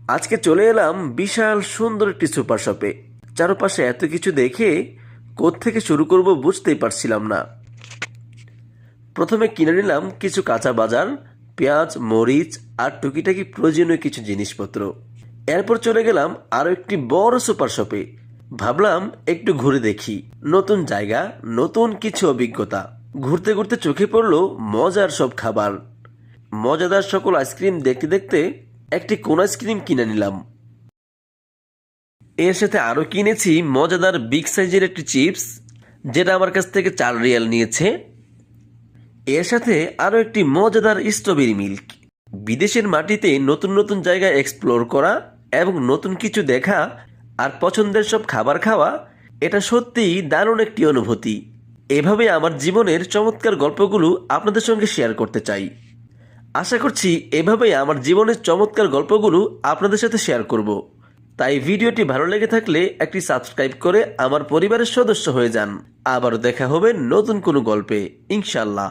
আজকে চলে এলাম বিশাল সুন্দর একটি সুপার শপে। চারপাশে এত কিছু দেখে কোত্থেকে শুরু করব বুঝতেই পারছিলাম না। প্রথমে কিনে নিলাম কিছু কাঁচা বাজার, পেঁয়াজ, মরিচ আর টুকিটাকি প্রয়োজনীয় কিছু জিনিসপত্র। এরপর চলে গেলাম আরও একটি বড় সুপার শপে। ভাবলাম একটু ঘুরে দেখি, নতুন জায়গা, নতুন কিছু অভিজ্ঞতা। ঘুরতে ঘুরতে চোখে পড়লো মজার সব খাবার। মজাদার সকল আইসক্রিম দেখতে দেখতে একটি কোন আইসক্রিম কিনে নিলাম। এর সাথে আরও কিনেছি মজাদার বিগ সাইজের একটি চিপস, যেটা আমার কাছ থেকে 4 রিয়াল নিয়েছে। এর সাথে আরও একটি মজাদার স্ট্রবেরি মিল্ক। বিদেশের মাটিতে নতুন নতুন জায়গা এক্সপ্লোর করা এবং নতুন কিছু দেখা আর পছন্দের সব খাবার খাওয়া, এটা সত্যিই দারুণ একটি অনুভূতি। এভাবে আমার জীবনের চমৎকার গল্পগুলো আপনাদের সঙ্গে শেয়ার করতে চাই। আশা করছি এভাবেই আমার জীবনের চমৎকার গল্পগুলো আপনাদের সাথে শেয়ার করব। তাই ভিডিওটি ভালো লেগে থাকলে একটি সাবস্ক্রাইব করে আমার পরিবারের সদস্য হয়ে যান। আবারও দেখা হবে নতুন কোনো গল্পে, ইনশাল্লাহ।